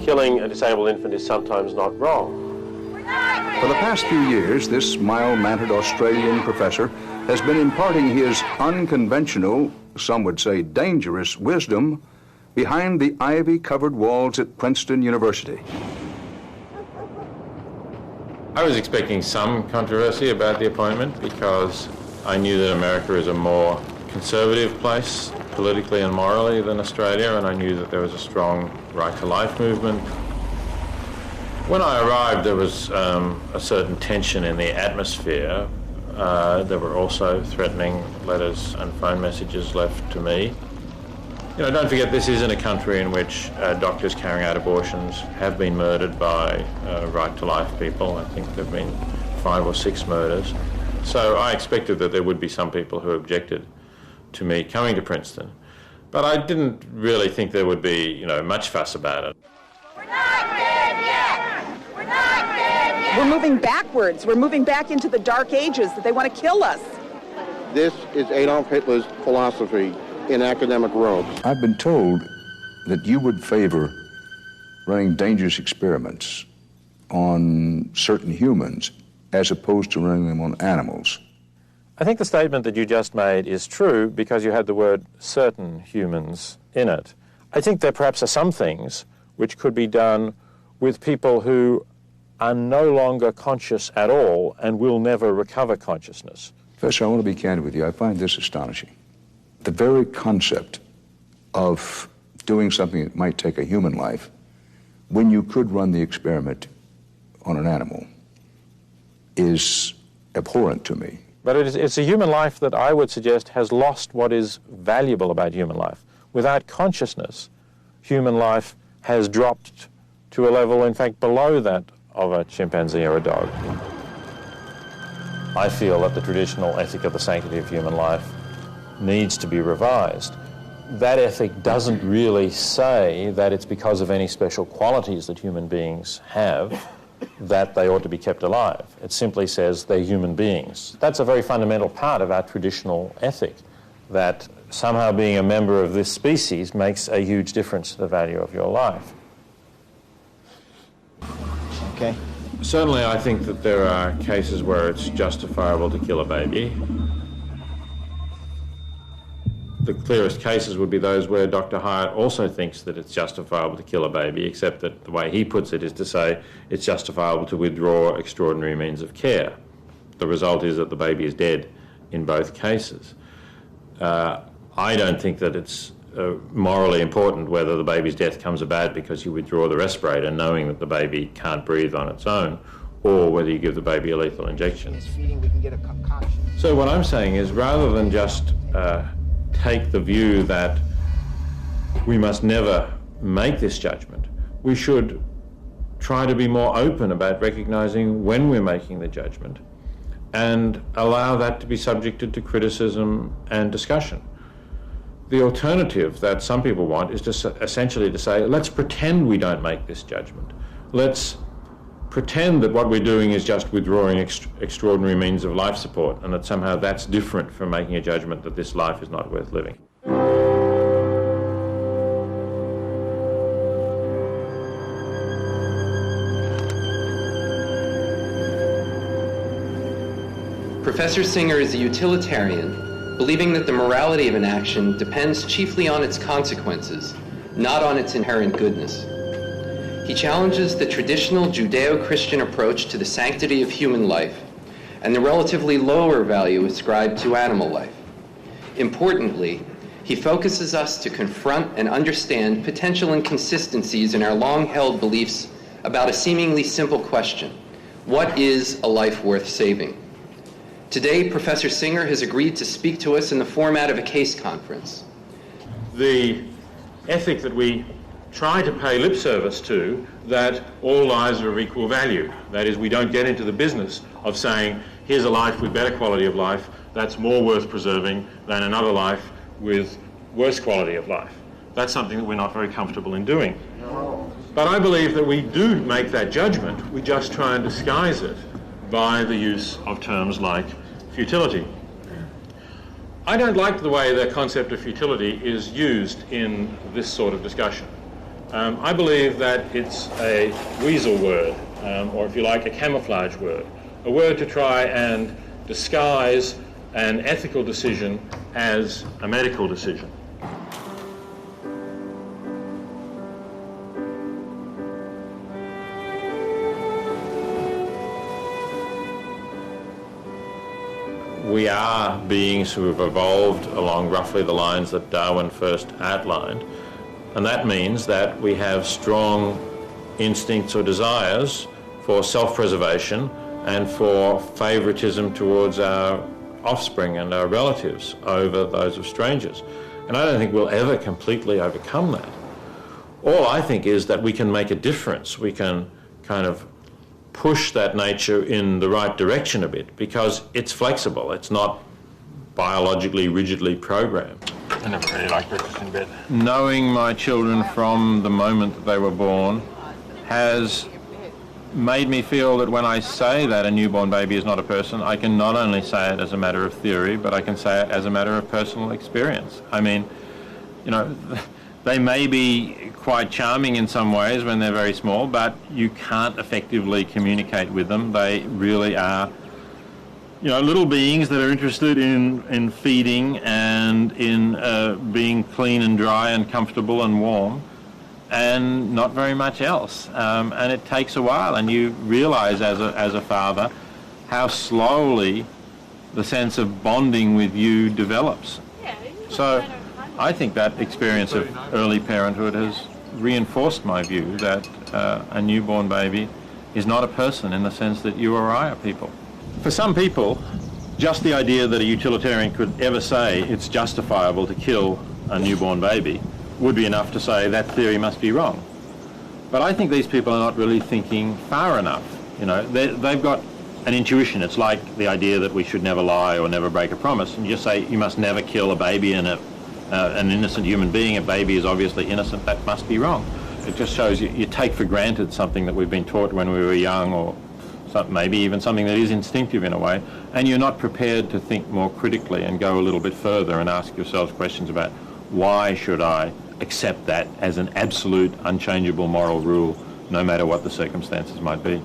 killing a disabled infant is sometimes not wrong. For the past few years, this mild-mannered Australian professor has been imparting his unconventional, some would say dangerous, wisdom behind the ivy-covered walls at Princeton University. I was expecting some controversy about the appointment because I knew that America is a more conservative place, politically and morally, than Australia, and I knew that there was a strong right-to-life movement. When I arrived, there was a certain tension in the atmosphere. There were also threatening letters and phone messages left to me. You know, don't forget, this isn't a country in which doctors carrying out abortions have been murdered by right-to-life people. I think there have been 5 or 6 murders. So I expected that there would be some people who objected to me coming to Princeton. But I didn't really think there would be, you know, much fuss about it. We're not dead yet! We're not dead yet! We're moving backwards. We're moving back into the dark ages that they want to kill us. This is Adolf Hitler's philosophy in academic robes. I've been told that you would favor running dangerous experiments on certain humans as opposed to running them on animals. I think the statement that you just made is true because you had the word certain humans in it. I think there perhaps are some things which could be done with people who are no longer conscious at all and will never recover consciousness. Professor, I want to be candid with you. I find this astonishing. The very concept of doing something that might take a human life when you could run the experiment on an animal is abhorrent to me. But it's a human life that I would suggest has lost what is valuable about human life. Without consciousness, human life has dropped to a level, in fact, below that of a chimpanzee or a dog. I feel that the traditional ethic of the sanctity of human life needs to be revised. That ethic doesn't really say that it's because of any special qualities that human beings have that they ought to be kept alive. It simply says they're human beings. That's a very fundamental part of our traditional ethic, that somehow being a member of this species makes a huge difference to the value of your life. Okay. Certainly, I think that there are cases where it's justifiable to kill a baby. The clearest cases would be those where Dr. Hyatt also thinks that it's justifiable to kill a baby, except that the way he puts it is to say it's justifiable to withdraw extraordinary means of care. The result is that the baby is dead in both cases. I don't think that it's morally important whether the baby's death comes about because you withdraw the respirator knowing that the baby can't breathe on its own, or whether you give the baby a lethal injection. So what I'm saying is, rather than just take the view that we must never make this judgment, we should try to be more open about recognizing when we're making the judgment and allow that to be subjected to criticism and discussion. The alternative that some people want is to essentially to say, let's pretend we don't make this judgment. Let's pretend that what we're doing is just withdrawing extraordinary means of life support, and that somehow that's different from making a judgment that this life is not worth living. Professor Singer is a utilitarian, believing that the morality of an action depends chiefly on its consequences, not on its inherent goodness. He challenges the traditional Judeo-Christian approach to the sanctity of human life and the relatively lower value ascribed to animal life. Importantly, he focuses us to confront and understand potential inconsistencies in our long-held beliefs about a seemingly simple question: what is a life worth saving? Today, Professor Singer has agreed to speak to us in the format of a case conference. The ethic that we try to pay lip service to, that all lives are of equal value. That is, we don't get into the business of saying, here's a life with better quality of life that's more worth preserving than another life with worse quality of life. That's something that we're not very comfortable in doing. But I believe that we do make that judgment. We just try and disguise it by the use of terms like futility. I don't like the way the concept of futility is used in this sort of discussion. I believe that it's a weasel word, or if you like, a camouflage word, a word to try and disguise an ethical decision as a medical decision. We are beings who have evolved along roughly the lines that Darwin first outlined, and that means that we have strong instincts or desires for self-preservation and for favoritism towards our offspring and our relatives over those of strangers. And I don't think we'll ever completely overcome that. All I think is that we can make a difference. We can kind of push that nature in the right direction a bit because it's flexible. It's not biologically rigidly programmed. I never really liked breakfast in bed. Knowing my children from the moment that they were born has made me feel that when I say that a newborn baby is not a person, I can not only say it as a matter of theory, but I can say it as a matter of personal experience. I mean, you know, they may be quite charming in some ways when they're very small, but you can't effectively communicate with them. They really are, you know, little beings that are interested in feeding and in being clean and dry and comfortable and warm, and not very much else. And it takes a while, and you realize as a father how slowly the sense of bonding with you develops. So I think that experience of early parenthood has reinforced my view that a newborn baby is not a person in the sense that you or I are people. For some people, just the idea that a utilitarian could ever say it's justifiable to kill a newborn baby would be enough to say that theory must be wrong. But I think these people are not really thinking far enough. You know, they've got an intuition. It's like the idea that we should never lie or never break a promise, and you just say you must never kill a baby and an innocent human being. A baby is obviously innocent. That must be wrong. It just shows you take for granted something that we've been taught when we were young, or maybe even something that is instinctive in a way, and you're not prepared to think more critically and go a little bit further and ask yourselves questions about why should I accept that as an absolute, unchangeable moral rule, no matter what the circumstances might be.